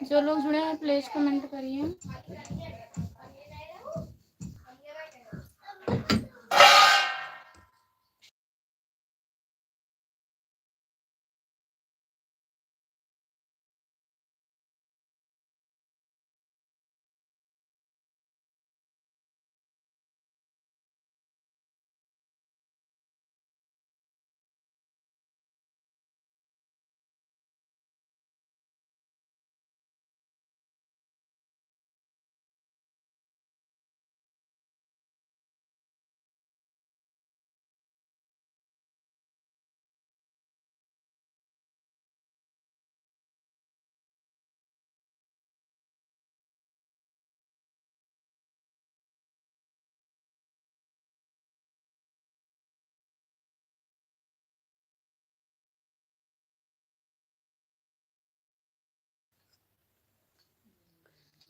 जो लोग जुड़े हैं प्लीज कमेंट करिए।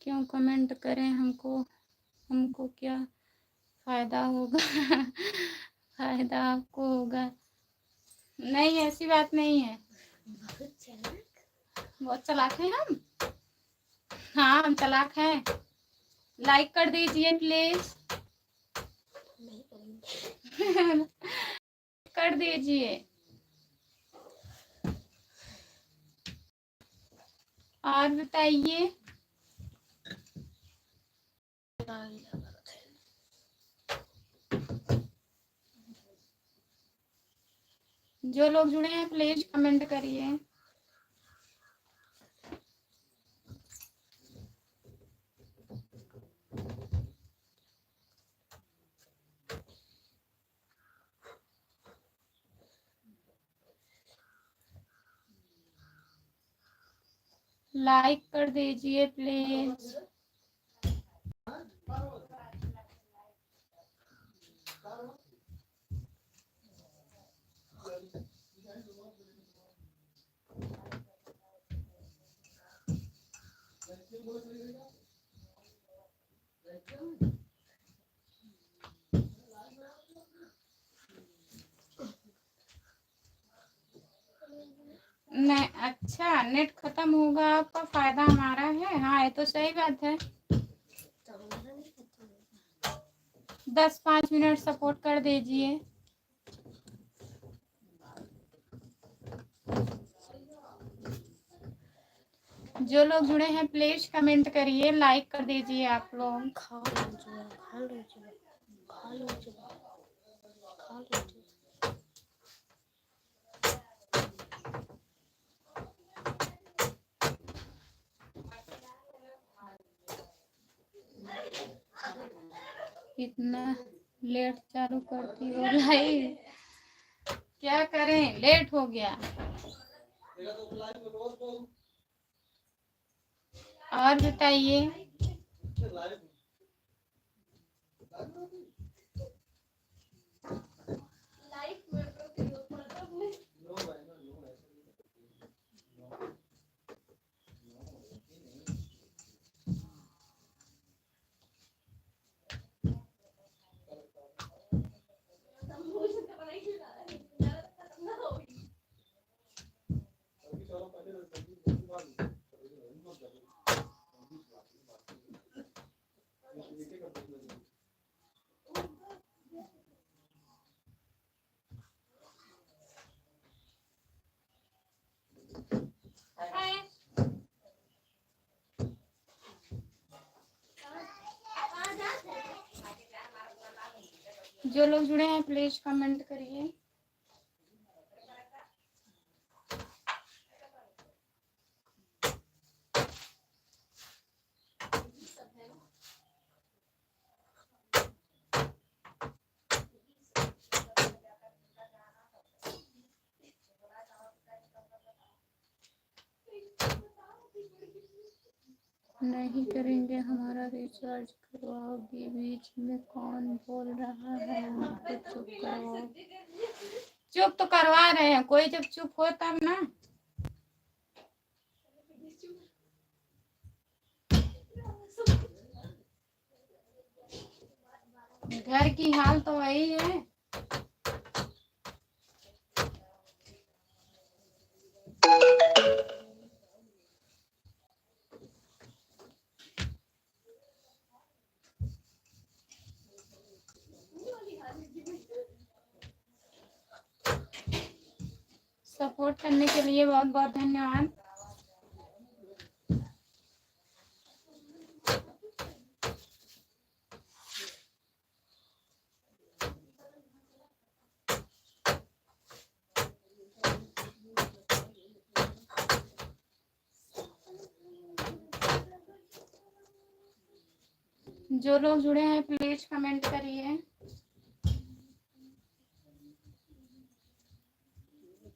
क्यों कमेंट करें, हमको क्या फायदा होगा? फायदा आपको होगा। नहीं, ऐसी बात नहीं है। बहुत चालाक है हम। हाँ, हम चालाक हैं। लाइक कर दीजिए प्लीज। कर दीजिए। और बताइए। जो लोग जुड़े हैं प्लीज कमेंट करिए। लाइक कर दीजिए प्लीज। नहीं, अच्छा नेट खत्म होगा आपका फायदा हमारा है। हाँ, ये तो सही बात है। 10-5 मिनट सपोर्ट कर दीजिए। जो लोग जुड़े हैं प्लीज कमेंट करिए, लाइक कर दीजिए आप लोग। इतना लेट चालू करती हो लाइव, क्या करें, लेट हो गया। और बताइए। जो लोग जुड़े हैं प्लीज कमेंट करिए। नहीं करेंगे, हमारा रिचार्ज करवाओगे? बीच में कौन बोल रहा है? हमको चुप करवाओ। चुप तो करवा रहे हैं, कोई जब चुप हो तब ना। घर की हाल तो वही है। सपोर्ट करने के लिए बहुत बहुत धन्यवाद। जो लोग जुड़े हैं प्लीज कमेंट करिए,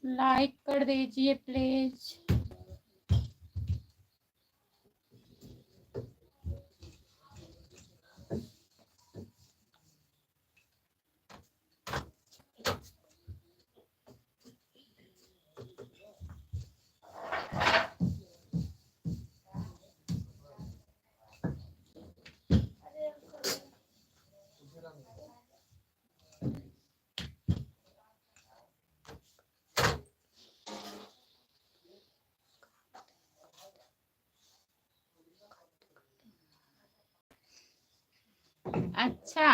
लाइक कर दीजिए प्लीज। अच्छा,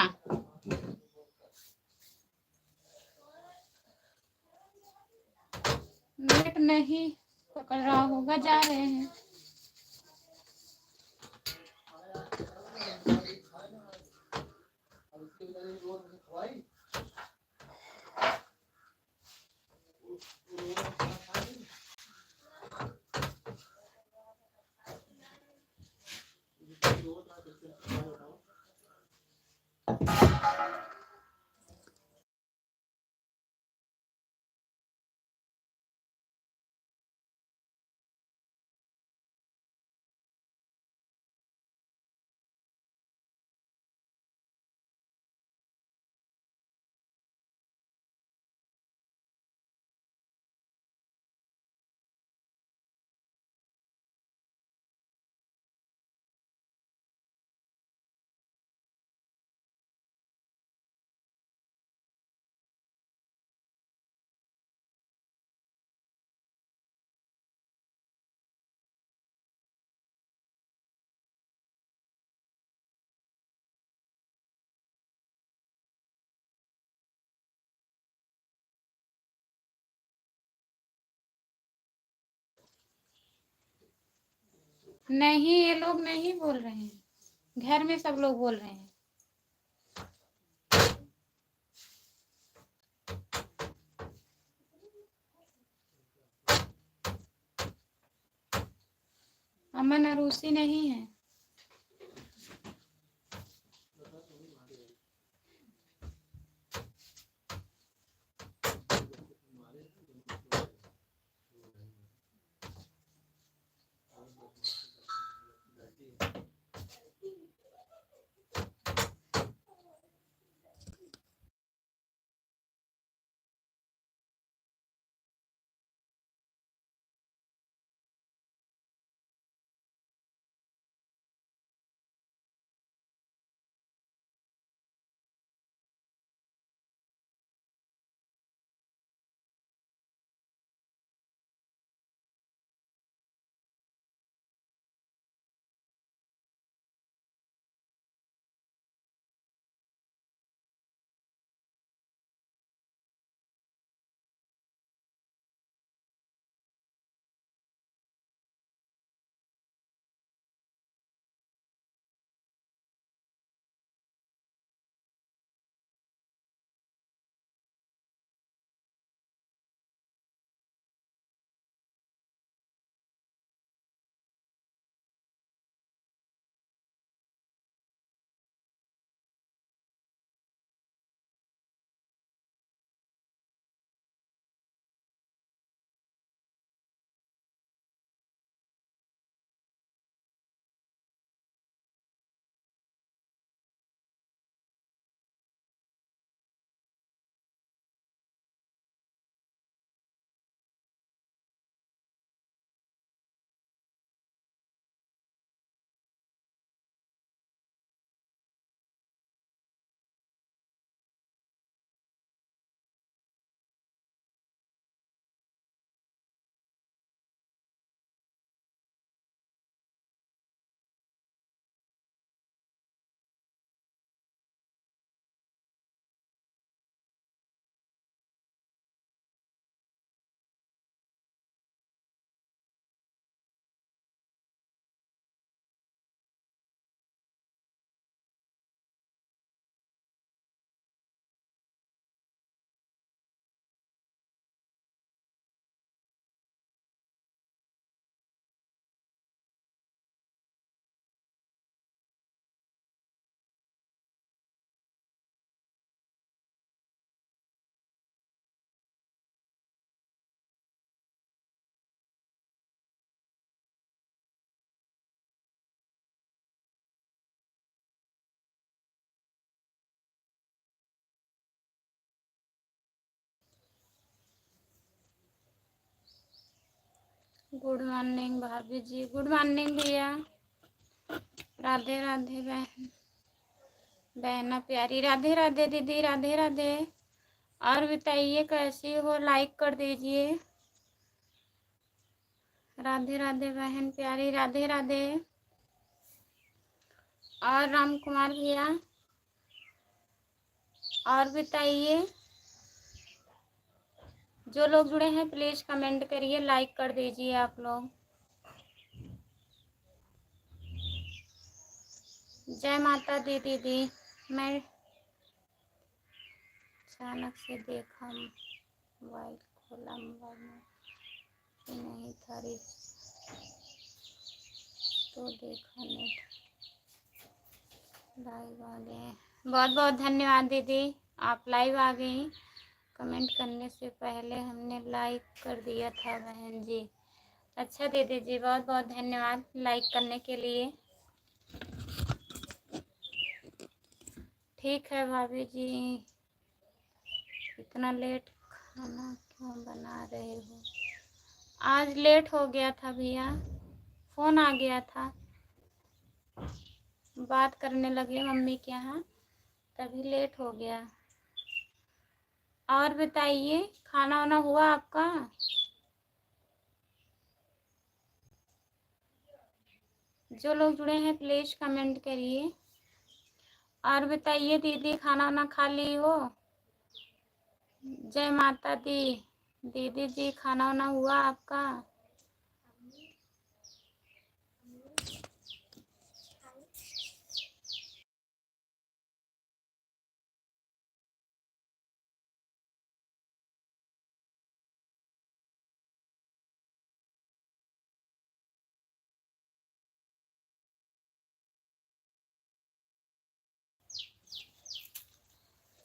नेट नहीं पकड़ रहा होगा, जा रहे हैं। नहीं, ये लोग नहीं बोल रहे हैं, घर में सब लोग बोल रहे हैं। अमन अरूसी नहीं है। गुड मॉर्निंग भाभी जी। गुड मॉर्निंग भैया। राधे राधे बहन, बहना प्यारी। राधे राधे दीदी, राधे राधे। और बताइए कैसी हो, लाइक कर दीजिए। राधे राधे बहन प्यारी, राधे राधे। और राम कुमार भैया, और बताइए। जो लोग जुड़े हैं प्लीज कमेंट करिए, लाइक कर दीजिए आप लोग। जय माता दी दीदी। मैं अचानक से देखा, मोबाइल खोला, मोबाइल में नहीं था तो देखा नेट, लाइव आ गए। बहुत बहुत धन्यवाद दीदी, आप लाइव आ गई। कमेंट करने से पहले हमने लाइक कर दिया था बहन जी। अच्छा दीदी जी, बहुत बहुत धन्यवाद लाइक करने के लिए। ठीक है भाभी जी, इतना लेट खाना क्यों बना रहे हो? आज लेट हो गया था भैया, फ़ोन आ गया था, बात करने लगे मम्मी के यहाँ, तभी लेट हो गया। और बताइए, खाना वाना हुआ आपका? जो लोग जुड़े हैं प्लीज कमेंट करिए। और बताइए दीदी, खाना वाना खा ली हो? जय माता दी दीदी जी, खाना वाना हुआ आपका?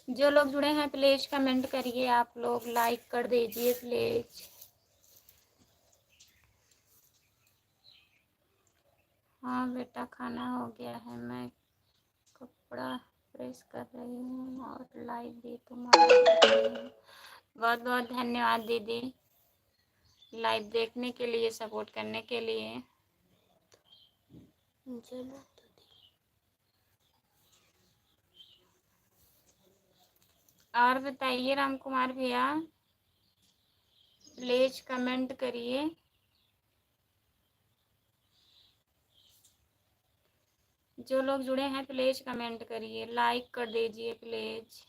जो लोग जुड़े हैं प्लीज कमेंट करिए, आप लोग लाइक कर दीजिए प्लीज। हाँ बेटा, खाना हो गया है, मैं कपड़ा प्रेस कर रही हूँ और लाइव भी तुम्हारा देख रही हूँ। बहुत बहुत धन्यवाद दीदी, लाइव देखने के लिए, सपोर्ट करने के लिए। चलो और बताइए राम कुमार भैया, प्लीज कमेंट करिए। जो लोग जुड़े हैं प्लीज कमेंट करिए, लाइक कर दीजिए प्लीज।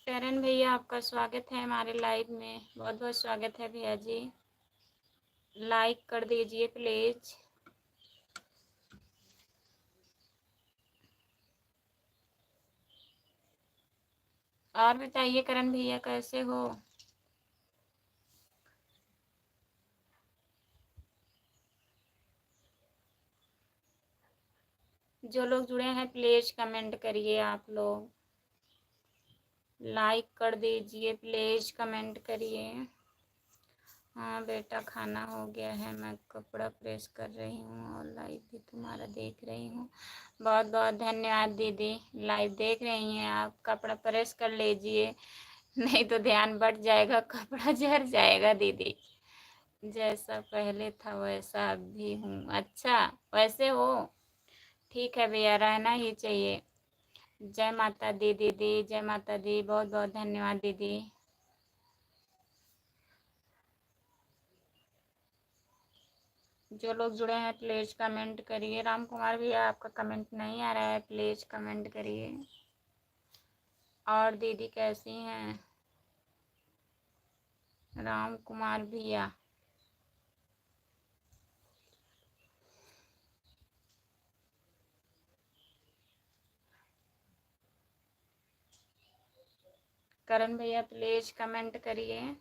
टरन भैया, आपका स्वागत है हमारे लाइव में, बहुत बहुत स्वागत है भैया जी। लाइक कर दीजिए प्लीज। और बताइए करण भैया, कैसे हो? जो लोग जुड़े हैं प्लीज कमेंट करिए, आप लोग लाइक कर दीजिए प्लीज, कमेंट करिए। हाँ बेटा, खाना हो गया है, मैं कपड़ा प्रेस कर रही हूँ और लाइव भी तुम्हारा देख रही हूँ। बहुत बहुत धन्यवाद दीदी, लाइव देख रही हैं आप, कपड़ा प्रेस कर लीजिए, नहीं तो ध्यान बढ़ जाएगा, कपड़ा झड़ जाएगा दीदी। जैसा पहले था वैसा अब भी हूँ। अच्छा, वैसे हो? ठीक है भैया, रहना ही चाहिए। जय माता दी दीदी, जय माता दी, बहुत बहुत धन्यवाद दीदी। जो लोग जुड़े हैं प्लीज कमेंट करिए। राम कुमार भैया, आपका कमेंट नहीं आ रहा है, प्लीज कमेंट करिए। और दीदी कैसी हैं? राम कुमार भैया, करण भैया प्लीज कमेंट करिए।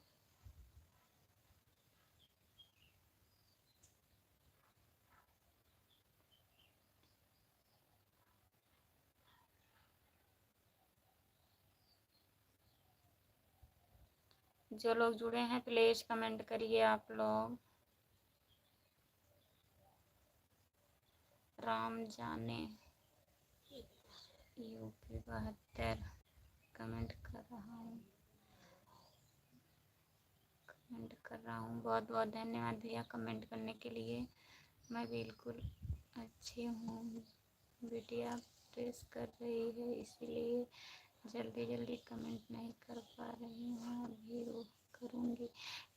जो लोग जुड़े हैं प्लीज कमेंट करिए आप लोग। राम जाने यूपी 72 कमेंट कर रहा हूँ बहुत बहुत धन्यवाद भैया कमेंट करने के लिए। मैं बिल्कुल अच्छी हूँ। बिटिया प्रेस कर रही है इसीलिए जल्दी जल्दी कमेंट नहीं कर पा रही हूँ, अभी वो करूँगी।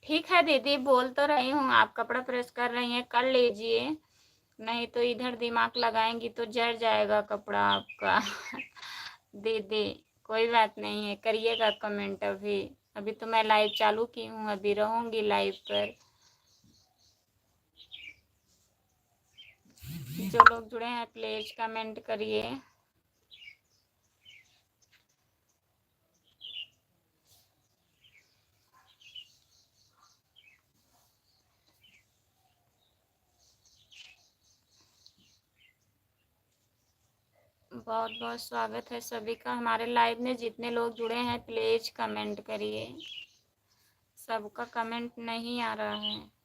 ठीक है दीदी, बोल तो रही हूँ, आप कपड़ा प्रेस कर रही हैं कर लीजिए, नहीं तो इधर दिमाग लगाएंगी तो जड़ जाएगा कपड़ा आपका। दीदी कोई बात नहीं है, करिएगा कमेंट। अभी अभी तो मैं लाइव चालू की हूँ, अभी रहूँगी लाइव पर। जो लोग जुड़े हैं प्लीज कमेंट करिए। बहुत बहुत स्वागत है सभी का हमारे लाइव में। जितने लोग जुड़े हैं प्लीज कमेंट करिए, सबका कमेंट नहीं आ रहा है।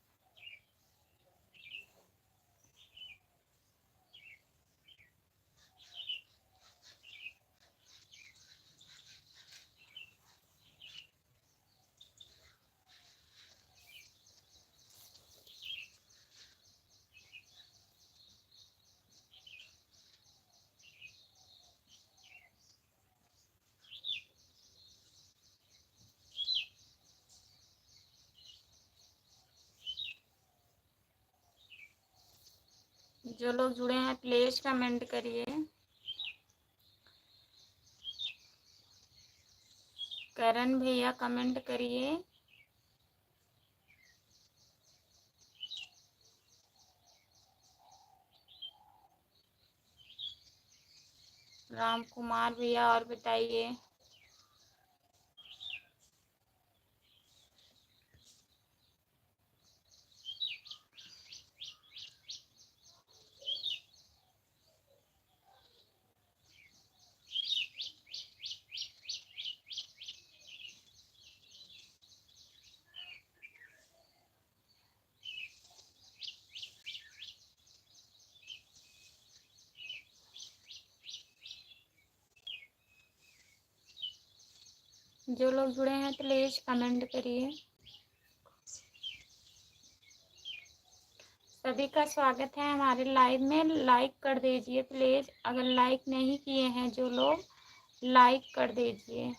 जो लोग जुड़े हैं प्लीज कमेंट करिए। करण भैया कमेंट करिए। राम कुमार भैया और बताइए। जो लोग जुड़े हैं प्लीज कमेंट करिए। सभी का स्वागत है हमारे लाइव में। लाइक कर दीजिए प्लीज, अगर लाइक नहीं किए हैं जो लोग लाइक कर दीजिए।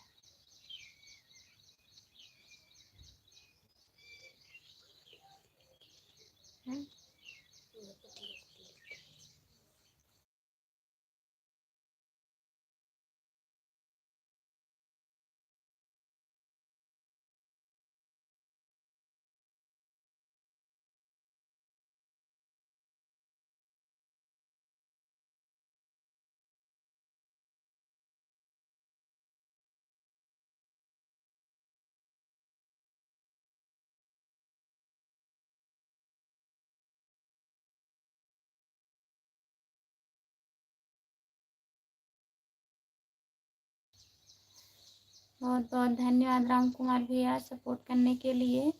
बहुत बहुत धन्यवाद राम कुमार भैया सपोर्ट करने के लिए।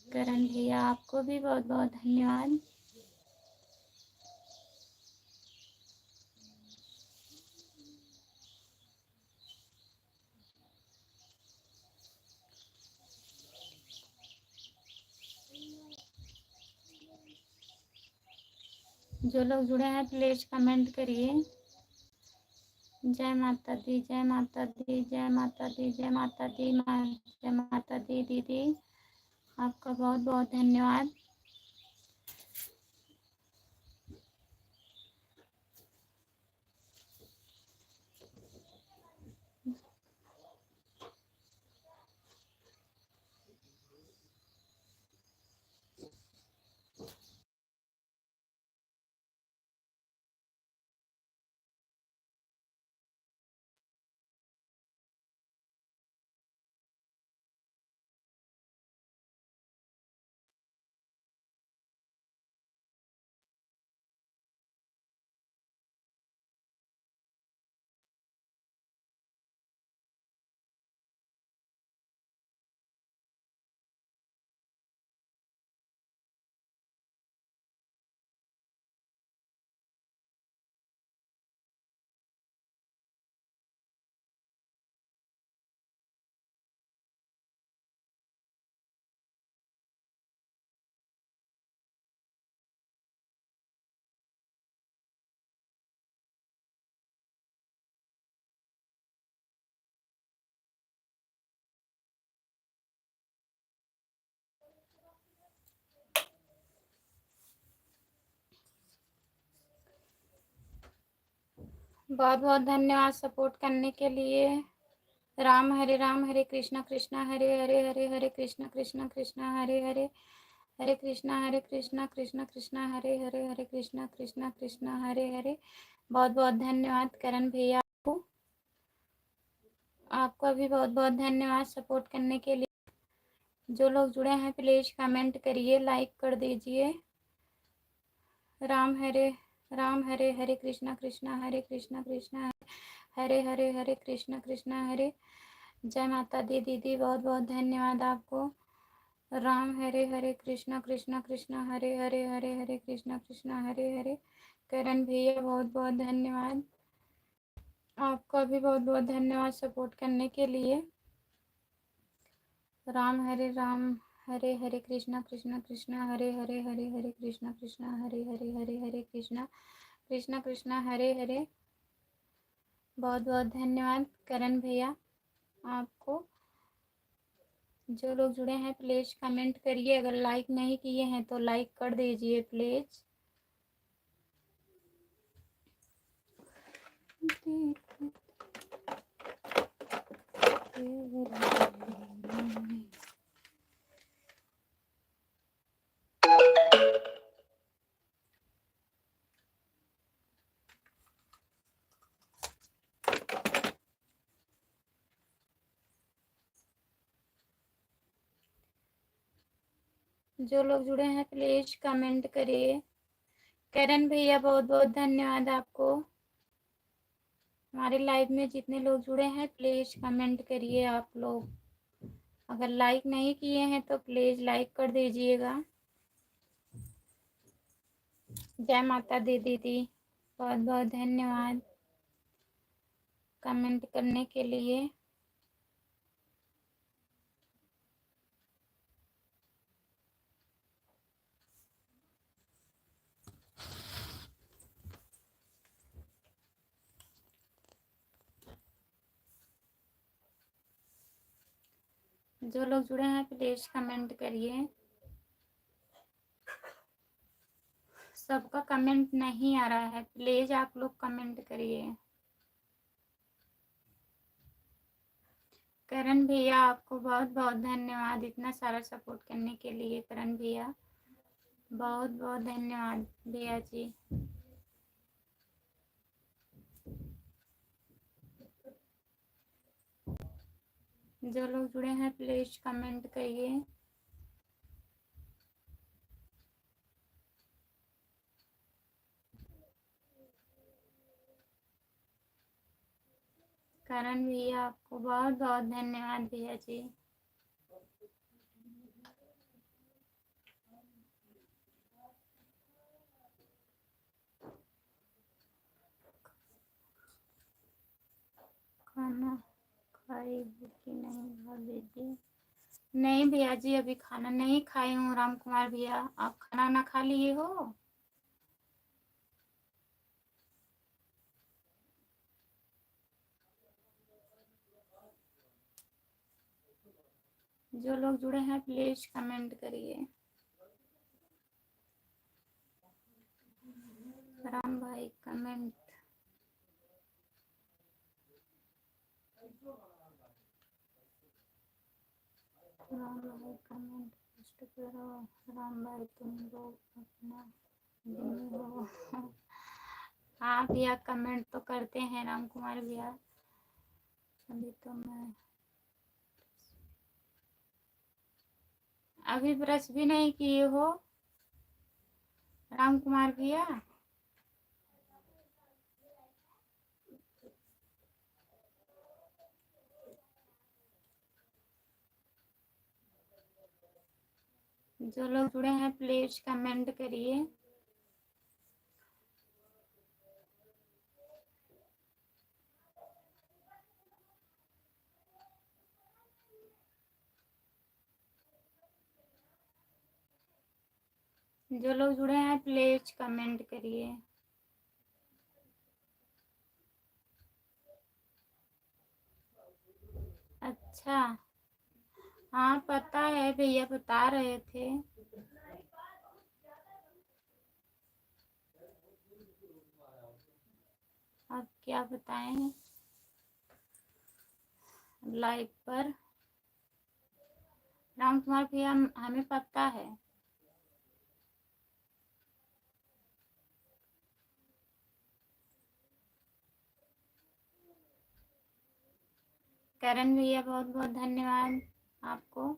करण भैया आपको भी बहुत बहुत धन्यवाद। जो लोग जुड़े हैं प्लीज कमेंट करिए। जय माता दी, जय माता दी, जय माता दी, जय माता दी, जय माता दी। दीदी आपका बहुत बहुत धन्यवाद। बहुत बहुत धन्यवाद सपोर्ट करने के लिए। राम हरे कृष्णा कृष्णा हरे हरे हरे हरे कृष्णा कृष्णा कृष्णा हरे हरे हरे कृष्णा कृष्णा कृष्णा हरे हरे हरे कृष्णा कृष्णा हरे हरे। बहुत बहुत धन्यवाद करण भैया को, आपका भी बहुत बहुत धन्यवाद सपोर्ट करने के लिए। जो लोग जुड़े हैं प्लीज कमेंट करिए, लाइक कर दीजिए। राम हरे हरे कृष्णा कृष्णा हरे कृष्णा कृष्णा हरे हरे हरे कृष्णा कृष्णा हरे। जय माता दी दीदी, बहुत बहुत धन्यवाद आपको। राम हरे कृष्णा कृष्णा कृष्णा हरे हरे हरे हरे कृष्णा कृष्णा हरे हरे। करण भैया बहुत बहुत धन्यवाद, आपका भी बहुत बहुत धन्यवाद सपोर्ट करने के लिए। राम हरे हरे कृष्णा कृष्णा कृष्णा हरे हरे हरे हरे कृष्णा कृष्णा हरे हरे हरे हरे कृष्णा कृष्णा हरे हरे। बहुत बहुत धन्यवाद करण भैया आपको। जो लोग जुड़े हैं प्लीज कमेंट करिए, अगर लाइक नहीं किए हैं तो लाइक कर दीजिए प्लीज। जो लोग जुड़े हैं प्लीज कमेंट करिए। करण भैया बहुत बहुत धन्यवाद आपको। हमारे लाइव में जितने लोग जुड़े हैं प्लीज कमेंट करिए आप लोग। अगर लाइक नहीं किए हैं तो प्लीज लाइक कर दीजिएगा। जय माता दी दीदी, बहुत बहुत धन्यवाद कमेंट करने के लिए। जो लोग जुड़े हैं प्लीज कमेंट करिए। सबका कमेंट नहीं आ रहा है, प्लीज आप लोग कमेंट करिए। करण भैया आपको बहुत बहुत धन्यवाद इतना सारा सपोर्ट करने के लिए। करण भैया बहुत बहुत धन्यवाद भैया जी। जो लोग जुड़े हैं प्लीज कमेंट करिए। करण भैया आपको बहुत बहुत धन्यवाद भैया जी। खाना खाई हो कि नहीं भाभी जी? नहीं भैया जी, अभी खाना नहीं खाई हूँ। राम कुमार भैया आप खाना ना खा लिए हो? जो लोग जुड़े हैं प्लीज कमेंट करिए। राम भाई कमेंट, राम भाई कमेंट पोस्ट करो। राम भाई तुम लोग अपना दिन हो। हाँ भैया कमेंट तो करते हैं राम कुमार भैया। अभी तो मैं अभी ब्रश भी नहीं किए हो राम कुमार भैया? जो लोग जुड़े हैं प्लीज कमेंट करिए। जो लोग जुड़े हैं प्लीज कमेंट करिए। अच्छा, हाँ पता है भैया बता रहे थे। अब क्या बताएं लाइव पर। राम कुमार भैया हमें पता है। करण भैया बहुत बहुत धन्यवाद आपको।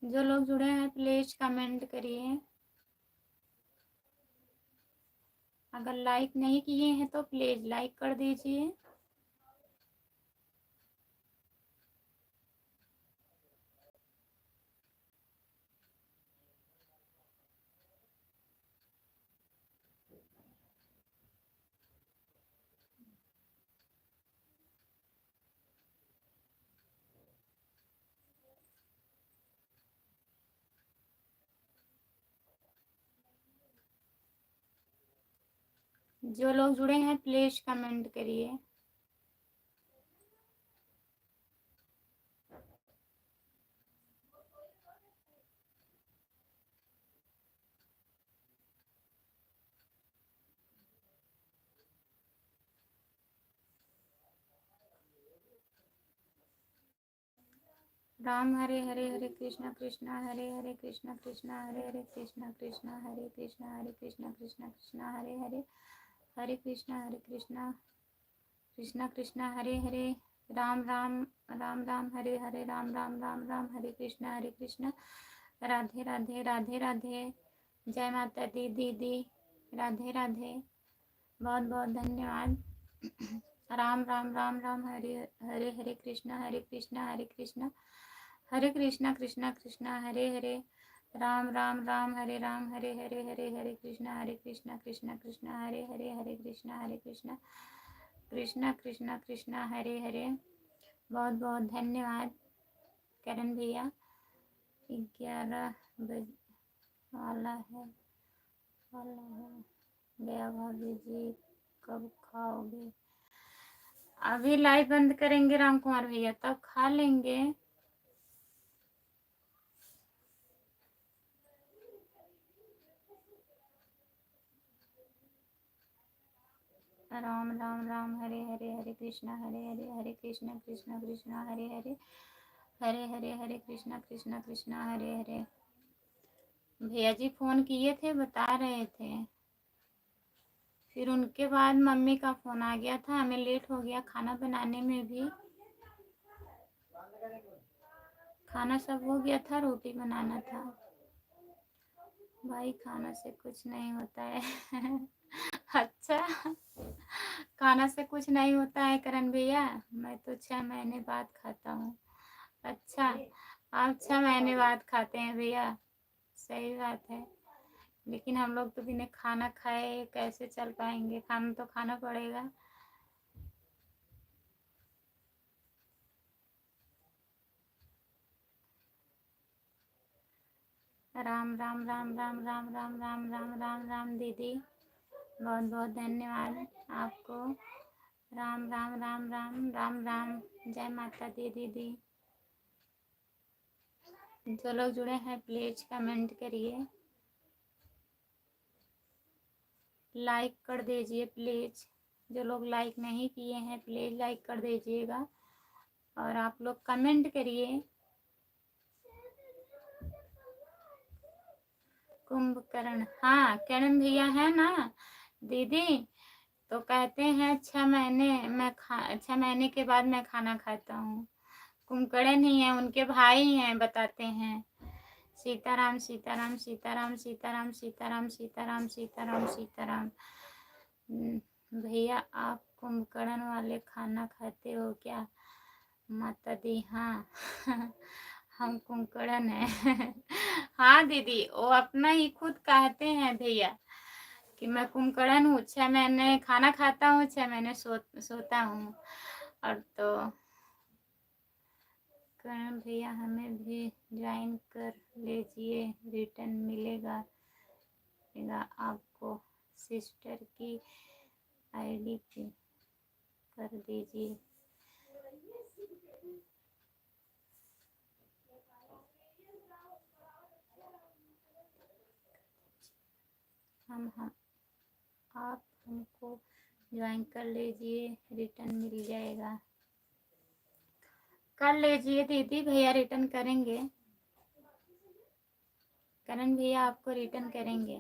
जो लोग जुड़े हैं प्लीज कमेंट करिए। अगर लाइक नहीं किए हैं तो प्लीज लाइक कर दीजिए। जो लोग जुड़े हैं प्लीज कमेंट करिए। राम हरे हरे हरे कृष्णा कृष्णा हरे हरे कृष्णा कृष्णा हरे हरे कृष्णा कृष्णा हरे कृष्णा कृष्णा हरे हरे हरे कृष्णा कृष्णा कृष्णा हरे हरे राम राम राम राम हरे हरे राम राम राम राम हरे कृष्णा राधे राधे राधे राधे। जय माता दी दीदी। राधे राधे। बहुत बहुत धन्यवाद। राम राम राम राम हरे हरे हरे कृष्णा कृष्णा कृष्णा हरे हरे राम राम राम हरे हरे हरे हरे कृष्णा कृष्णा हरे हरे कृष्णा कृष्णा कृष्णा हरे हरे। बहुत बहुत धन्यवाद करण भैया। 11 बज वाला है गया। भाभी जी कब खाओगे? अभी लाइव बंद करेंगे राम कुमार भैया तब खा लेंगे। राम राम राम हरे हरे हरे कृष्णा हरे कृष्णा कृष्णा हरे हरे कृष्णा कृष्णा हरे हरे। भैया जी फोन किए थे बता रहे थे, फिर उनके बाद मम्मी का फोन आ गया था। हमें लेट हो गया खाना बनाने में भी। खाना सब हो गया था, रोटी बनाना था। भाई खाना से कुछ नहीं होता है। अच्छा खाना से कुछ नहीं होता है करण भैया। मैं तो 6 महीने बाद खाता हूँ। अच्छा आप 6 महीने बाद खाते हैं भैया, सही बात है। लेकिन हम लोग तो बिना खाना खाए कैसे चल पाएंगे, खाना तो खाना पड़ेगा। राम राम राम राम राम राम राम राम राम राम दीदी बहुत बहुत धन्यवाद आपको। राम राम राम राम राम राम। जय माता दी दीदी। जो लोग जुड़े हैं प्लीज कमेंट करिए, लाइक कर दीजिए प्लीज। जो लोग लाइक नहीं किए हैं प्लीज लाइक कर दीजिएगा और आप लोग कमेंट करिए। कुंभकर्ण, हाँ करण भैया है ना दीदी, तो कहते हैं 6 महीने 6 महीने के बाद मैं खाना खाता हूँ। कुंभकर्ण ही है, उनके भाई हैं, बताते हैं। सीताराम सीताराम सीताराम सीताराम सीताराम सीताराम सीताराम सीताराम। भैया आप कुंभकर्ण वाले खाना खाते हो क्या? माता दी हाँ हम कुंभकर्ण हैं। हाँ दीदी वो अपना ही खुद कहते हैं भैया कि मैं कुंभकर्ण हूँ। 6 महीने खाना खाता हूँ, 6 महीने सोता हूँ। और तो करण भैया हमें भी ज्वाइन कर लीजिए, रिटर्न मिलेगा आपको। सिस्टर की आईडी पे कर दीजिए। हम आप हमको ज्वाइन कर लीजिए, रिटर्न मिल जाएगा। कर लीजिए दीदी, भैया रिटर्न करेंगे। करण भैया आपको रिटर्न करेंगे,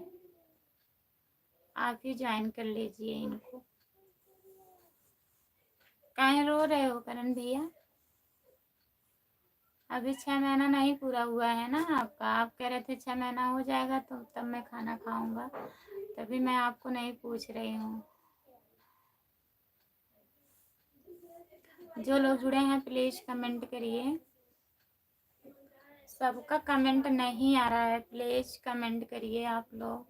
आप ही ज्वाइन कर लीजिए इनको। काहे रो रहे हो करण भैया? अभी 6 महीना नहीं पूरा हुआ है ना आपका। आप कह रहे थे 6 महीना हो जाएगा तो तब मैं खाना खाऊंगा, तभी मैं आपको नहीं पूछ रही हूँ। जो लोग जुड़े हैं प्लीज कमेंट करिए। सबका कमेंट नहीं आ रहा है, प्लीज कमेंट करिए आप लोग।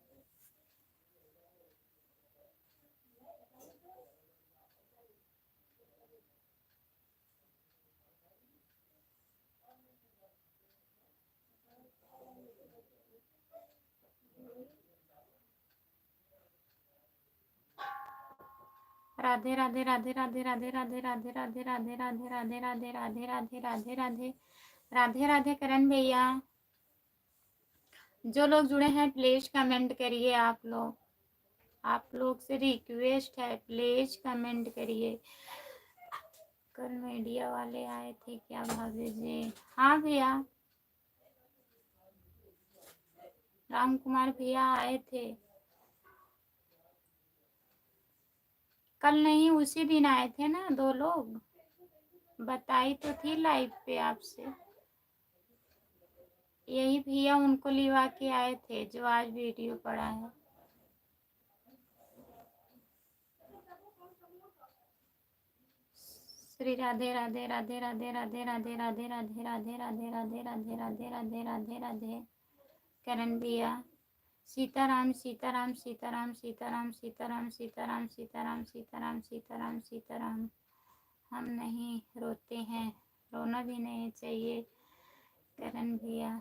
राधे राधे राधे राधे राधे राधे राधे राधे राधे राधे राधे राधे राधे राधे राधे राधे राधे राधे करण भैया। जो लोग जुड़े हैं प्लीज कमेंट करिए आप लोग। आप लोग से रिक्वेस्ट है, प्लीज कमेंट करिए। कल मीडिया वाले आए थे क्या भाभी जी? हाँ भैया, राम कुमार भैया आए थे। कल नहीं, उसी दिन आए थे ना 2 लोग। बताई तो थी लाइव पे आपसे। यही भैया उनको लिवा के आए थे जो आज वीडियो पड़ा है। श्री राधे राधे राधे राधे राधे राधे राधे राधे राधे राधे राधे राधे राधे राधे राधे राधे करण भैया। सीताराम सीताराम सीताराम सीताराम सीताराम सीताराम सीताराम सीताराम सीताराम सीताराम। हम नहीं रोते हैं, रोना भी नहीं चाहिए करण भैया।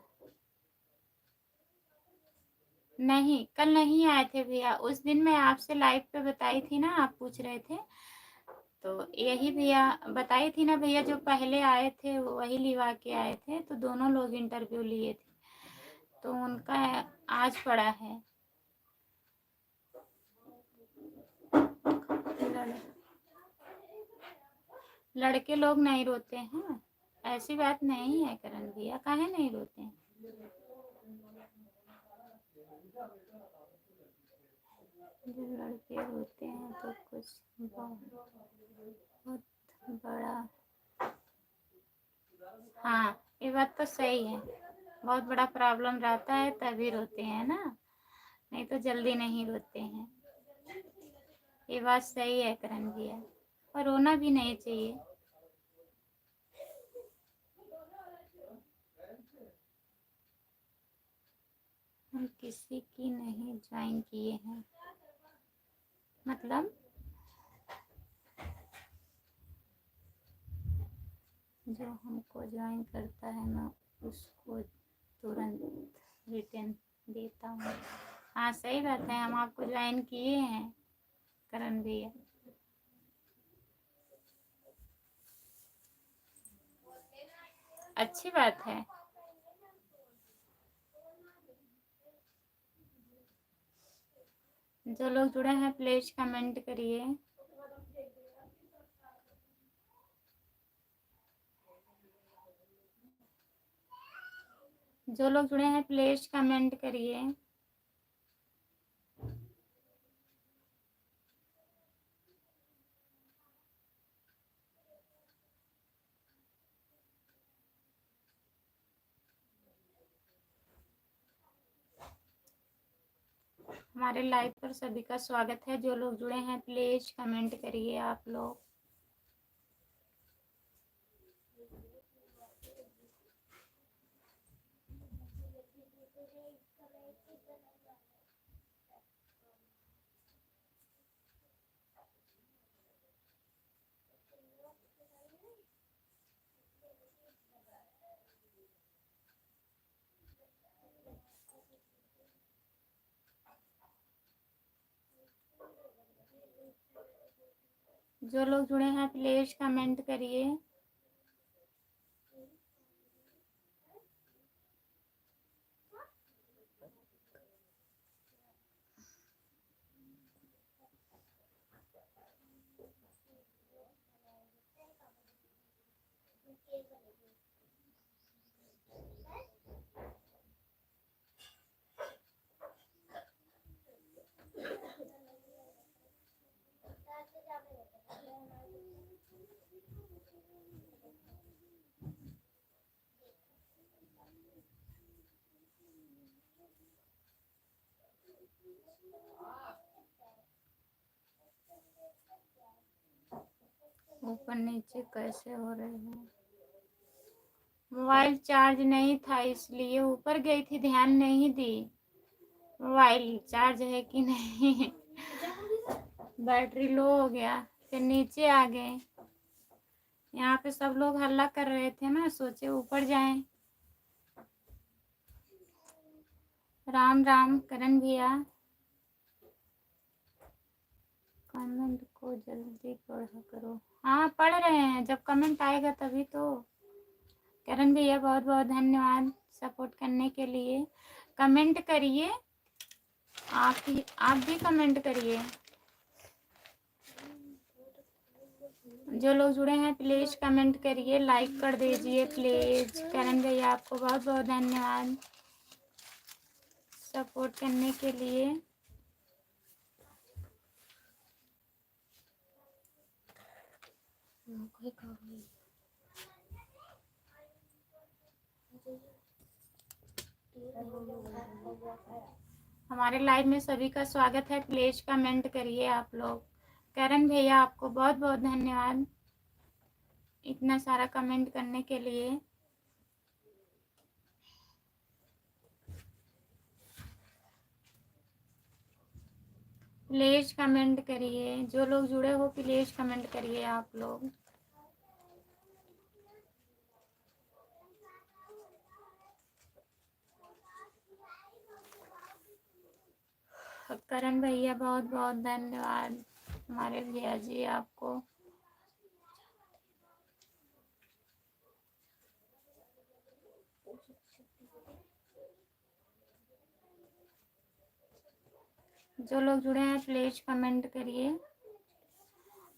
नहीं, कल नहीं आए थे भैया। उस दिन मैं आपसे लाइव पे बताई थी ना, आप पूछ रहे थे तो यही भैया बताई थी ना भैया। जो पहले आए थे वही लिवा के आए थे, तो दोनों लोग इंटरव्यू लिए थे, तो उनका आज पड़ा है। लड़के लोग नहीं रोते हैं, ऐसी बात नहीं है करण भैया। काहे नहीं रोते हैं? जब लड़के रोते हैं तो कुछ बहुत बड़ा, हाँ ये बात तो सही है, बहुत बड़ा प्रॉब्लम रहता है तभी रोते हैं ना, नहीं तो जल्दी नहीं रोते हैं। ये बात सही है करण भैया, और रोना भी नहीं चाहिए। हम किसी की नहीं ज्वाइन किए हैं, मतलब जो हमको ज्वाइन करता है मैं उसको तुरंत रिटर्न देता हूँ। हाँ सही बात है, हम आपको ज्वाइन किए हैं करण भैया। अच्छी बात है। जो लोग जुड़े हैं प्लीज कमेंट करिए। जो लोग जुड़े हैं प्लीज कमेंट करिए। हमारे लाइव पर सभी का स्वागत है। जो लोग जुड़े हैं प्लीज कमेंट करिए आप लोग। जो लोग जुड़े हैं प्लीज कमेंट करिए। ऊपर नीचे कैसे हो रहे हैं? मोबाइल चार्ज नहीं था इसलिए ऊपर गई थी, ध्यान नहीं दी मोबाइल चार्ज है कि नहीं। बैटरी लो हो गया, फिर नीचे आ गए। यहाँ पे सब लोग हल्ला कर रहे थे ना, सोचे ऊपर जाएं। राम राम करण भैया, कमेंट को जल्दी पढ़ा करो। हाँ पढ़ रहे हैं, जब कमेंट आएगा तभी तो। करण भैया बहुत बहुत धन्यवाद सपोर्ट करने के लिए। कमेंट करिए, आप भी कमेंट करिए। जो लोग जुड़े हैं प्लीज कमेंट करिए, लाइक कर दीजिए प्लीज। करण भैया आपको बहुत बहुत धन्यवाद सपोर्ट करने के लिए। हमारे लाइव में सभी का स्वागत है, प्लीज कमेंट करिए आप लोग। करण भैया आपको बहुत बहुत धन्यवाद इतना सारा कमेंट करने के लिए। प्लीज कमेंट करिए, जो लोग जुड़े हो प्लीज कमेंट करिए आप लोग। करण भैया बहुत बहुत धन्यवाद हमारे भैया जी आपको। जो लोग जुड़े हैं प्लीज कमेंट करिए,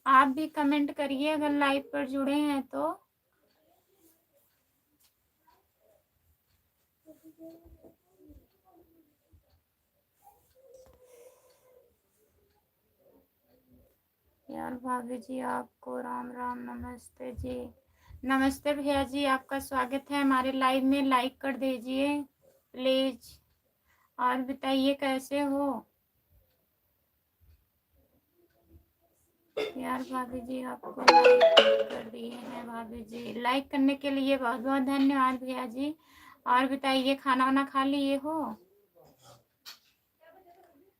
आप भी कमेंट करिए अगर लाइव पर जुड़े हैं तो। यार भाभी जी आपको राम राम, नमस्ते जी। नमस्ते भैया जी, आपका स्वागत है हमारे लाइव में, लाइक कर दीजिए प्लीज। और बताइए कैसे हो यार भाभी जी, आपको लाइक कर दिए हैं भाभी जी। लाइक करने के लिए बहुत बहुत धन्यवाद भैया जी। और बताइए खाना वाना खा लिए हो?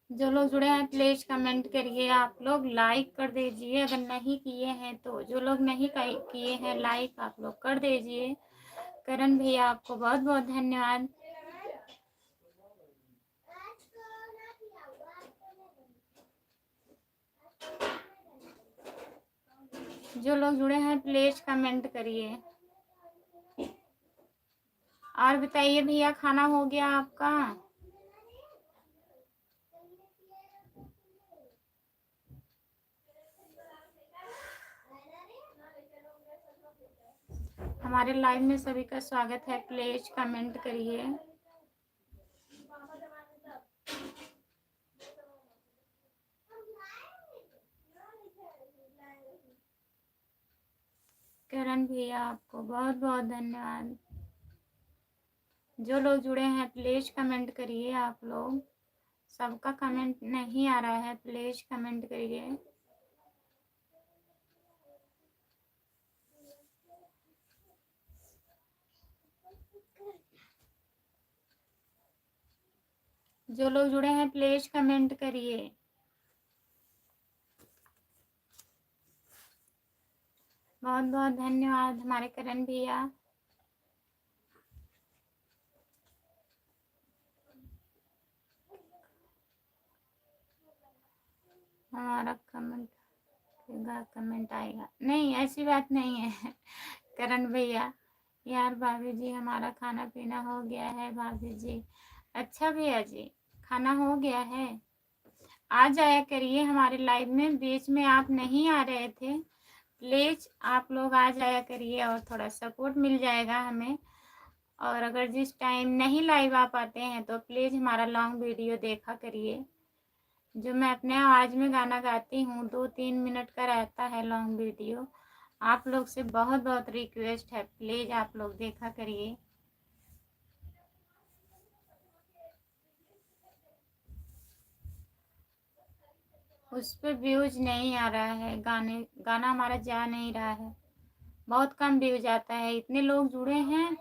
जो लोग जुड़े हैं प्लीज कमेंट करिए, आप लोग लाइक कर दीजिए अगर नहीं किए हैं तो। जो लोग नहीं किए हैं लाइक आप लोग कर दीजिए। करण भैया आपको बहुत बहुत धन्यवाद। जो लोग जुड़े हैं प्लीज कमेंट करिए। और बताइए भैया खाना हो गया आपका? हमारे लाइव में सभी का स्वागत है, प्लीज कमेंट करिए। करण भैया आपको बहुत बहुत धन्यवाद। जो लोग जुड़े हैं प्लीज कमेंट करिए आप लोग। सबका कमेंट नहीं आ रहा है, प्लीज कमेंट करिए। जो लोग जुड़े हैं प्लीज कमेंट करिए। बहुत बहुत धन्यवाद हमारे करण भैया। हमारा कमेंट का कमेंट आएगा। नहीं, ऐसी बात नहीं है करण भैया। यार भाभी जी हमारा खाना पीना हो गया है भाभी जी। अच्छा भैया जी, खाना हो गया है। आ जाया करिए हमारे लाइव में, बीच में आप नहीं आ रहे थे, प्लीज आप लोग आ जाया करिए और थोड़ा सपोर्ट मिल जाएगा हमें। और अगर जिस टाइम नहीं लाइव आ पाते हैं तो प्लीज हमारा लॉन्ग वीडियो देखा करिए। जो मैं अपने आवाज में गाना गाती हूँ 2-3 मिनट का रहता है लॉन्ग वीडियो। आप लोग से बहुत बहुत रिक्वेस्ट है, प्लीज आप लोग देखा करिए। उस पर व्यूज नहीं आ रहा है, गाना हमारा जा नहीं रहा है, बहुत कम व्यूज आता है। इतने लोग जुड़े हैं,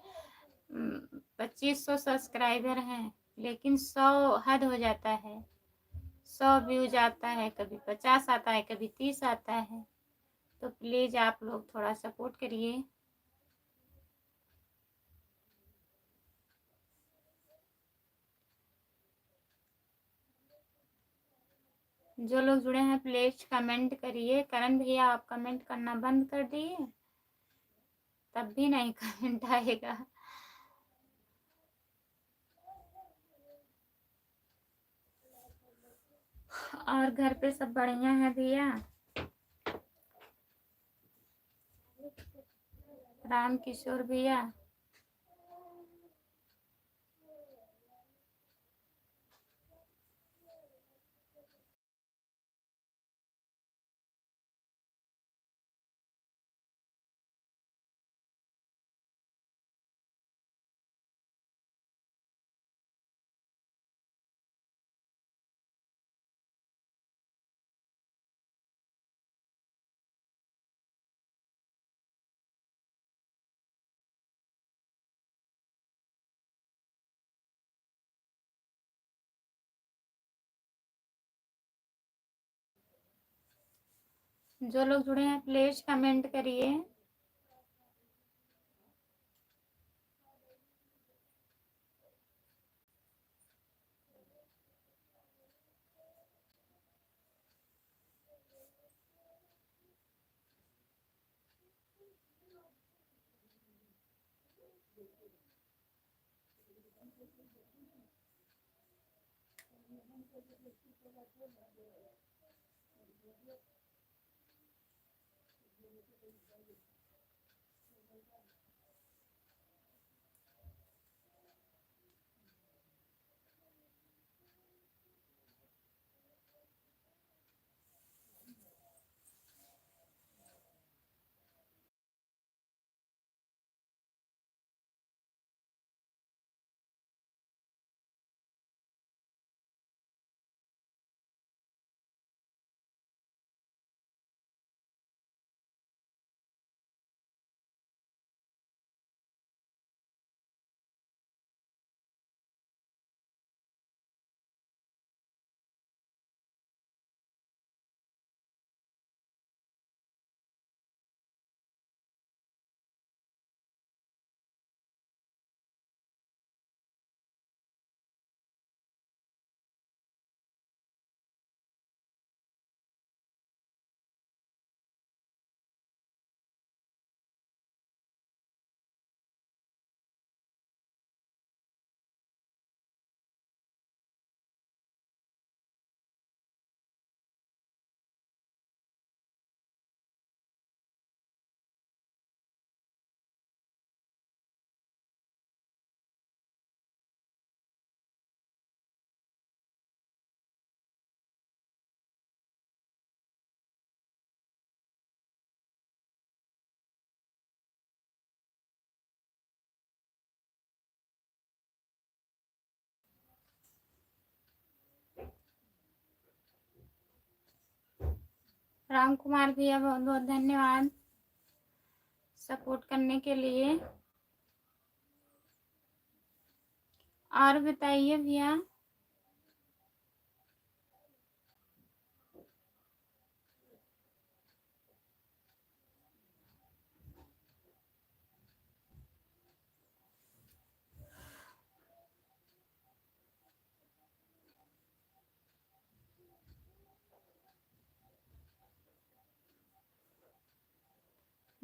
2500 सब्सक्राइबर हैं, लेकिन 100 हद हो जाता है। 100 व्यूज आता है, कभी 50 आता है, कभी 30 आता है। तो प्लीज आप लोग थोड़ा सपोर्ट करिए। जो लोग जुड़े हैं प्लीज कमेंट करिए। करण भैया आप कमेंट करना बंद कर दिए, तब भी नहीं कमेंट आएगा। और घर पे सब बढ़िया है भैया? राम किशोर भैया, जो लोग जुड़े हैं प्लीज कमेंट करिए। राम कुमार भैया बहुत बहुत धन्यवाद सपोर्ट करने के लिए। और बताइए भैया।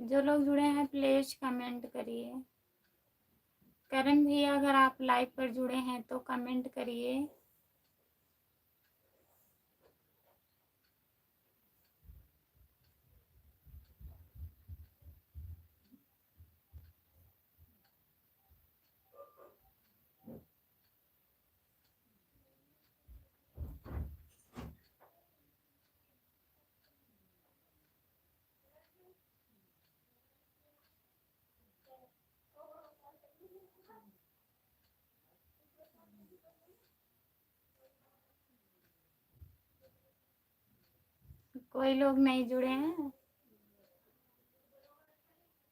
जो लोग जुड़े हैं प्लीज कमेंट करिए। करण भैया अगर आप लाइव पर जुड़े हैं तो कमेंट करिए। कोई लोग नहीं जुड़े हैं।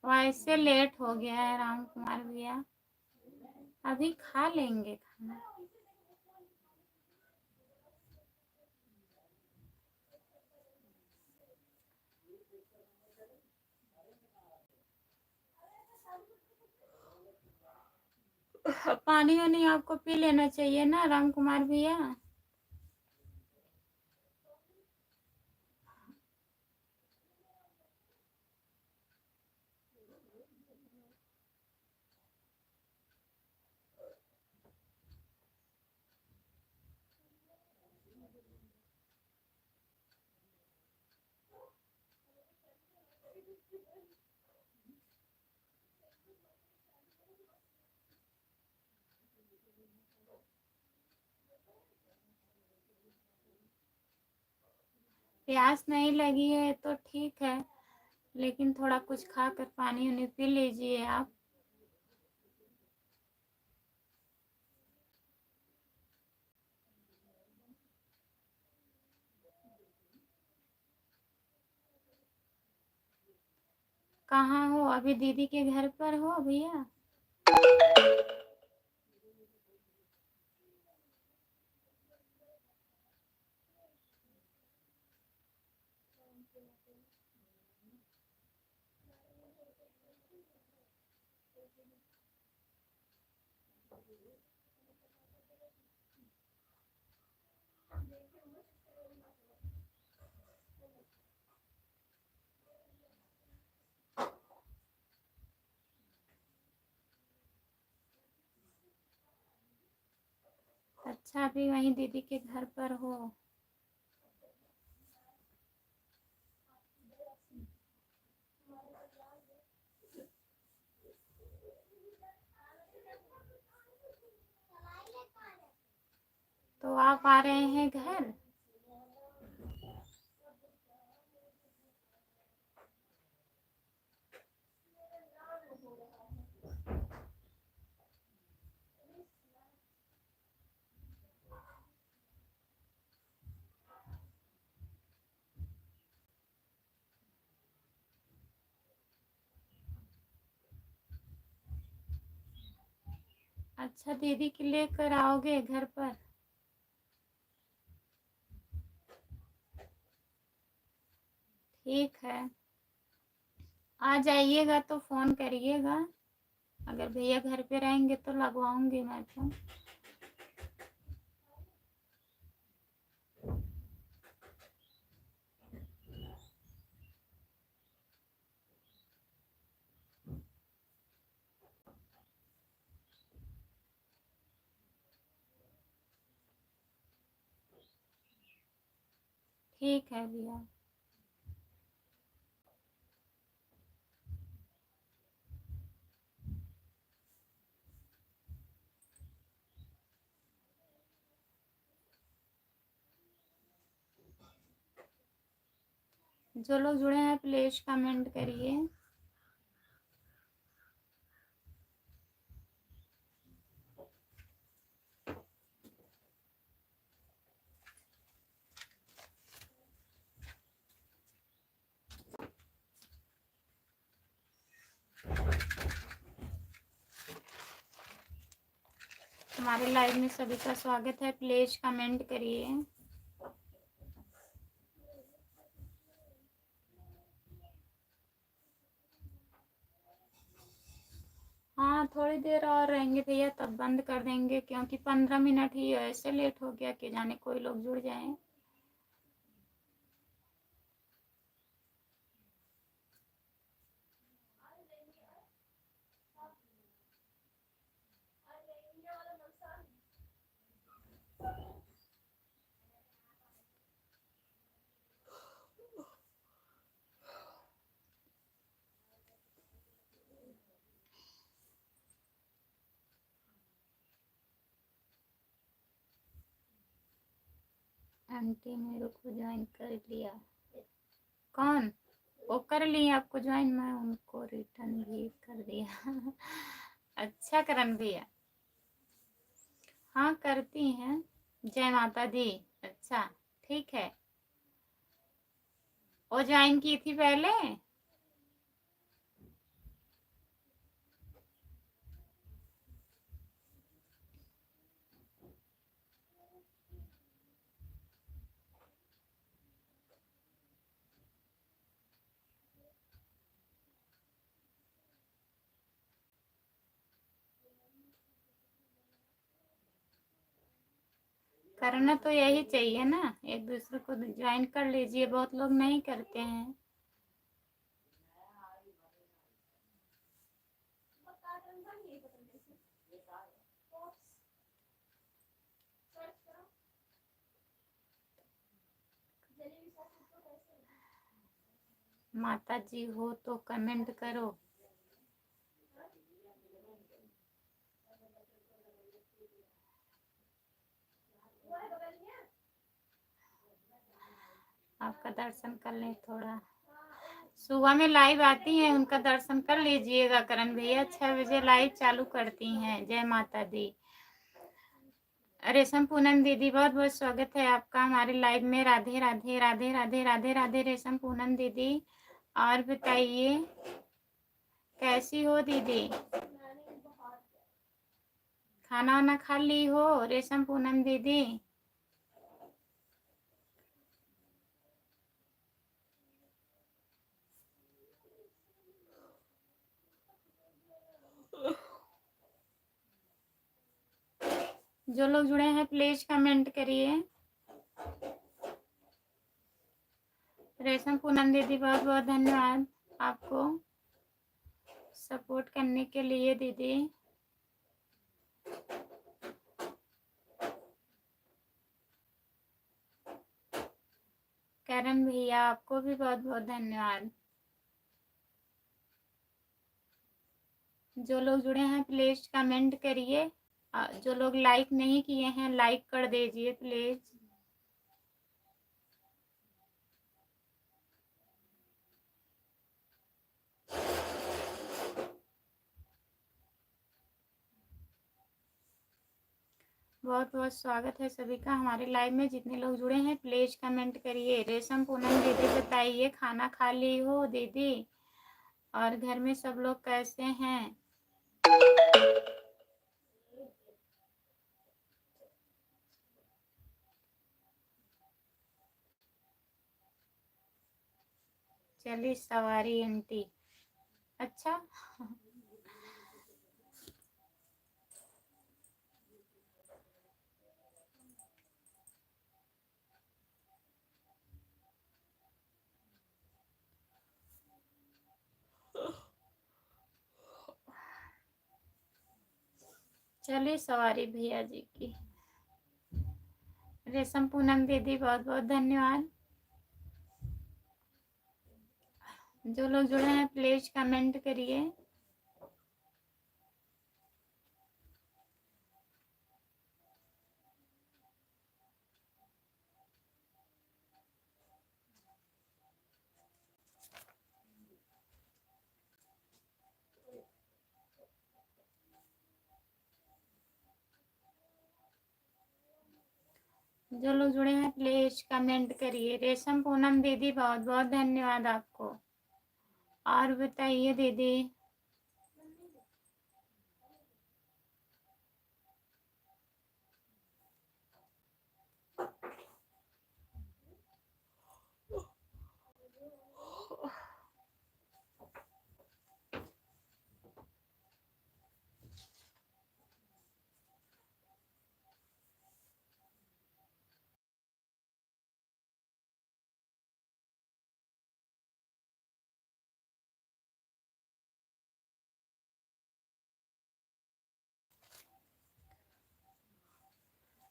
वैसे लेट हो गया है राम कुमार भैया, अभी खा लेंगे खाना। पानी वानी आपको पी लेना चाहिए ना राम कुमार भैया। प्यास नहीं लगी है तो ठीक है, लेकिन थोड़ा कुछ खाकर पानी उन्हें पी लीजिए आप। कहाँ हो अभी? दीदी के घर पर हो भैया? अच्छा, अभी वहीं दीदी के घर पर हो? तो आप आ रहे हैं घर? अच्छा, दीदी के लेकर आओगे घर पर? ठीक है, आ जाइएगा तो फ़ोन करिएगा। अगर भैया घर पे रहेंगे तो लगवाऊंगी मैं फ़ोन। ठीक है भैया। जो लोग जुड़े हैं प्लीज कमेंट करिए। हमारे लाइव में सभी का स्वागत है, प्लीज कमेंट करिए। हाँ, थोड़ी देर और रहेंगे भैया, तब बंद कर देंगे, क्योंकि 15 मिनट ही ऐसे लेट हो गया कि जाने कोई लोग जुड़ जाएं। आंटी मेरे को ज्वाइन कर लिया। कौन? वो कर लिए आपको ज्वाइन, मैं उनको रिटर्न भी कर दिया। अच्छा करण भैया, हाँ करती हैं। जय माता दी। अच्छा ठीक है। वो ज्वाइन की थी पहले। करना तो यही चाहिए ना, एक दूसरे को ज्वाइन कर लीजिए, बहुत लोग नहीं करते हैं। माता जी हो तो कमेंट करो। आपका दर्शन कर लें थोड़ा। सुबह में लाइव आती हैं, उनका दर्शन कर लीजिएगा करण भैया। 6 बजे लाइव चालू करती हैं। जय माता दी। रेशम पूनम दीदी बहुत बहुत स्वागत है आपका हमारे लाइव में। राधे राधे राधे राधे राधे राधे रेशम पूनम दीदी। और बताइए कैसी हो दीदी? खाना वाना खा ली हो रेशम पूनम दीदी? जो लोग जुड़े हैं प्लीज कमेंट करिए। रेशम पूनम दीदी बहुत बहुत धन्यवाद आपको सपोर्ट करने के लिए दीदी। करण भैया आपको भी बहुत बहुत धन्यवाद। जो लोग जुड़े हैं प्लीज कमेंट करिए। जो लोग लाइक नहीं किए हैं लाइक कर दीजिए प्लीज। बहुत बहुत स्वागत है सभी का हमारे लाइव में। जितने लोग जुड़े हैं प्लीज कमेंट करिए। रेशम पूनम दीदी बताइए खाना खा ली हो दीदी? और घर में सब लोग कैसे हैं? चली सवारी आंटी। अच्छा। चलिए सवारी भैया जी की। रेशम पूनम दीदी बहुत बहुत धन्यवाद। जो लोग जुड़े हैं प्लीज कमेंट करिए। जो लोग जुड़े हैं प्लीज कमेंट करिए। रेशम पूनम दीदी बहुत बहुत धन्यवाद आपको। और बताइए दीदी।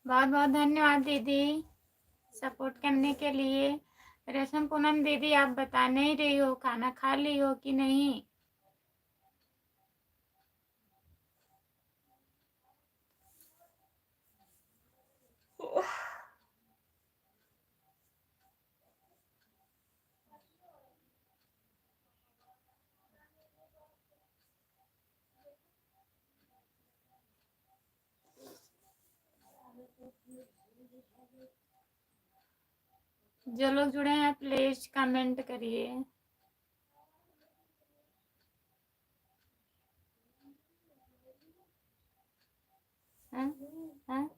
बहुत बहुत धन्यवाद दीदी सपोर्ट करने के लिए। रेशम पूनम दीदी आप बता नहीं रही हो खाना खा ली हो कि नहीं? जो लोग जुड़े हैं प्लीज कमेंट करिए। हाँ? हाँ?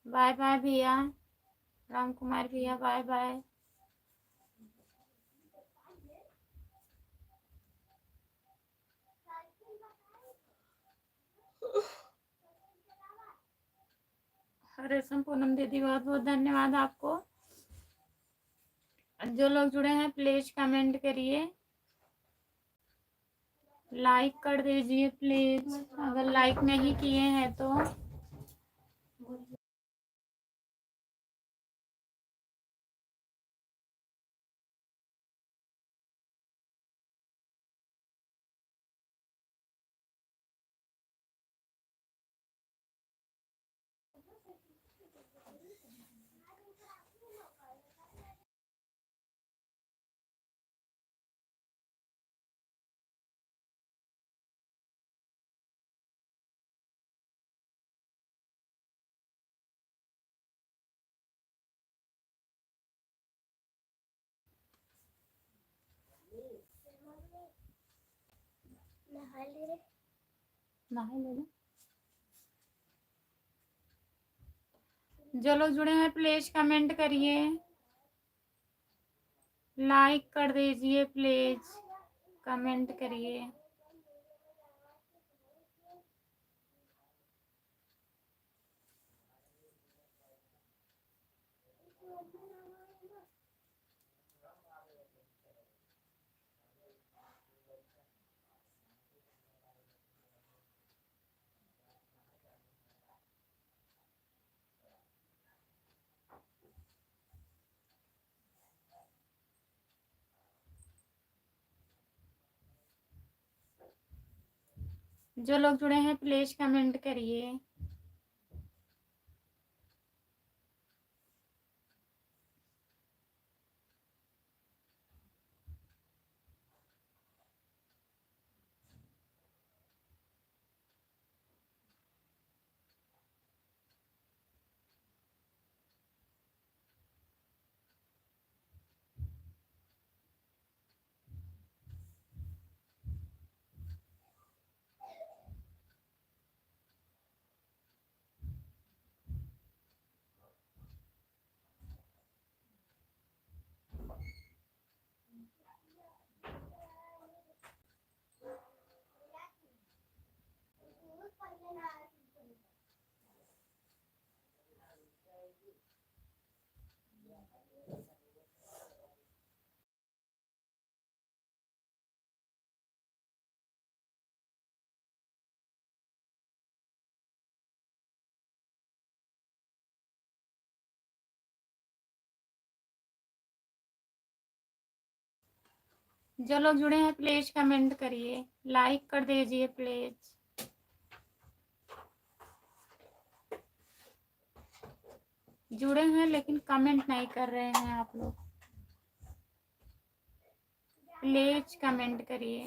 बाय बाय भैया, राम कुमार भैया, बाय बाय। रेशम पूनम दीदी बहुत बहुत धन्यवाद आपको। जो लोग जुड़े हैं प्लीज कमेंट करिए, लाइक कर दीजिए प्लीज, अगर लाइक नहीं किए हैं तो। नहा ले लो। जो लोग जुड़े हैं प्लीज कमेंट करिए, लाइक कर दीजिए प्लीज, कमेंट करिए। जो लोग जुड़े हैं प्लीज कमेंट करिए। जो लोग जुड़े हैं प्लीज कमेंट करिए, लाइक कर दीजिए प्लीज। जुड़े हैं लेकिन कमेंट नहीं कर रहे हैं आप लोग, प्लीज कमेंट करिए।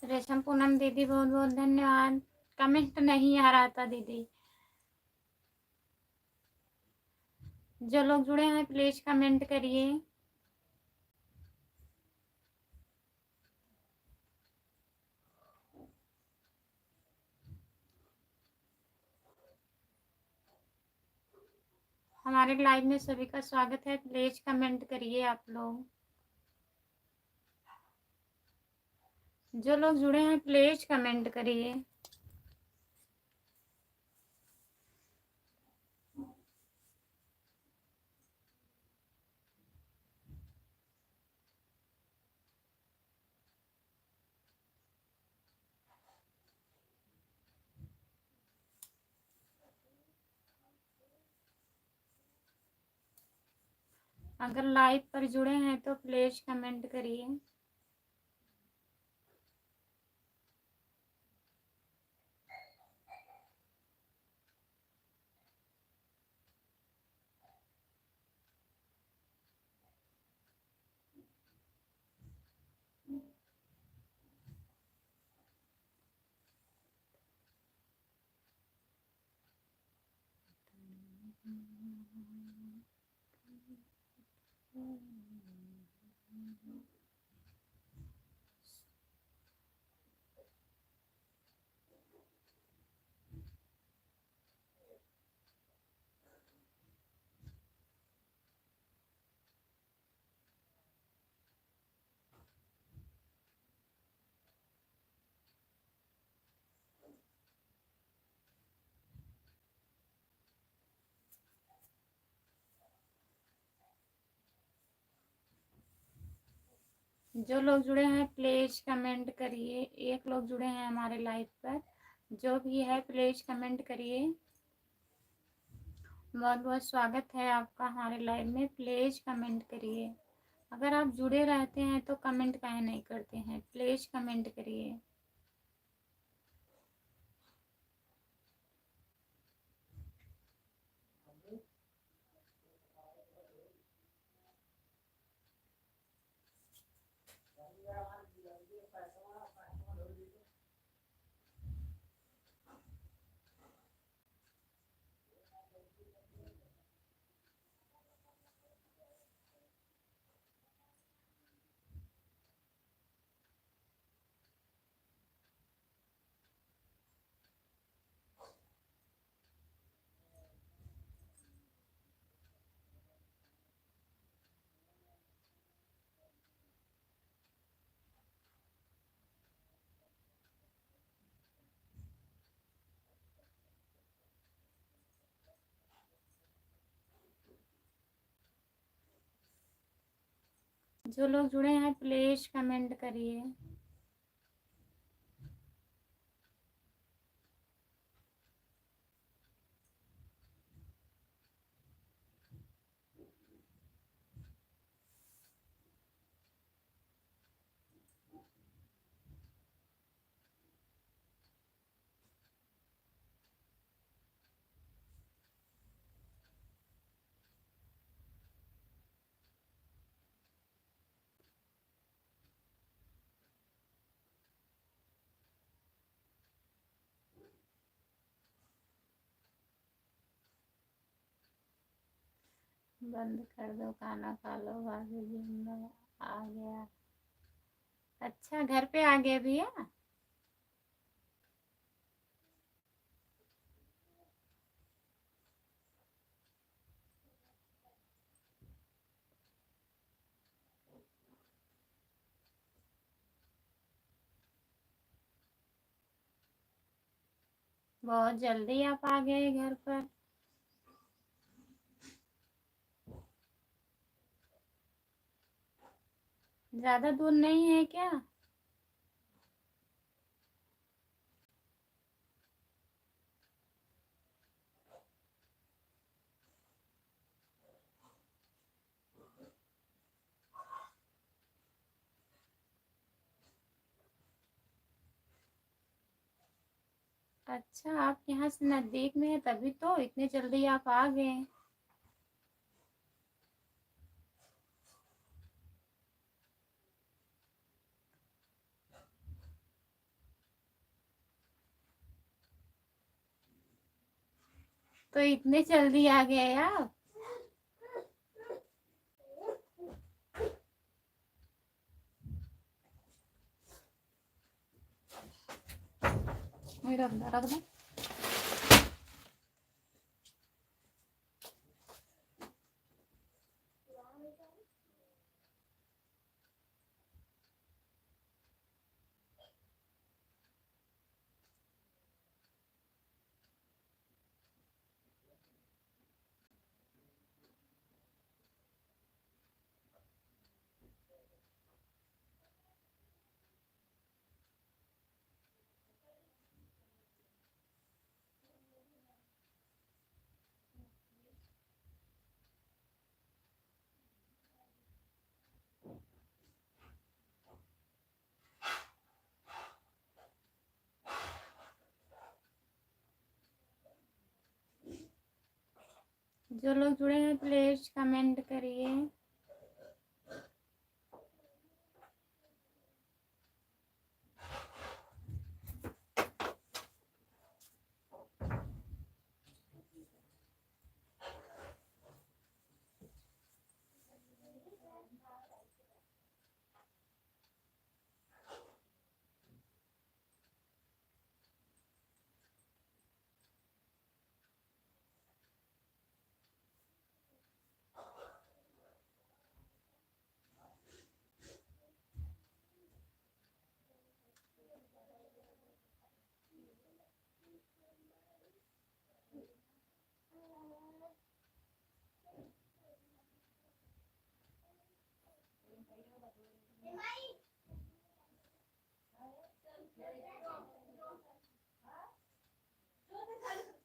रेशम पूनम दीदी बहुत बहुत धन्यवाद। कमेंट नहीं आ रहा था दीदी। जो लोग जुड़े हैं प्लीज कमेंट करिए। हमारे लाइव में सभी का स्वागत है। प्लीज कमेंट करिए आप लोग। जो लोग जुड़े हैं प्लीज कमेंट करिए। अगर लाइव पर जुड़े हैं तो प्लीज कमेंट करिए। जो लोग जुड़े हैं प्लीज कमेंट करिए। एक लोग जुड़े हैं हमारे लाइव पर। जो भी है प्लीज कमेंट करिए। बहुत बहुत स्वागत है आपका हमारे लाइव में। प्लीज कमेंट करिए। अगर आप जुड़े रहते हैं तो कमेंट काहे नहीं करते हैं? प्लीज कमेंट करिए। जो लोग जुड़े हैं प्लीज कमेंट करिए। बंद कर दो, खाना खा लो, भाभी जी मैं आ गया। अच्छा घर पे आ गए भैया। बहुत जल्दी आप आ गए घर पर। ज्यादा दूर नहीं है क्या? अच्छा आप यहाँ से नजदीक में है तभी तो इतने जल्दी आप आ गए। तो इतने जल्दी आ गए आप? रख दो रख दो। जो लोग जुड़े हैं प्लीज कमेंट करिए।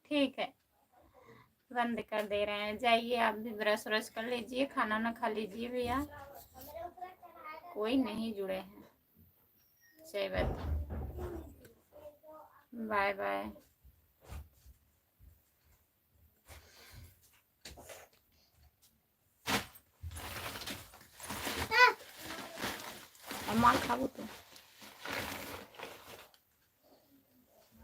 ठीक है, बंद कर दे रहे हैं। जाइए आप भी ब्रश व्रश कर लीजिए, खाना ना खा लीजिए भैया। कोई नहीं जुड़े हैं। जय बात। Bye bye. अम्मा खाबो तो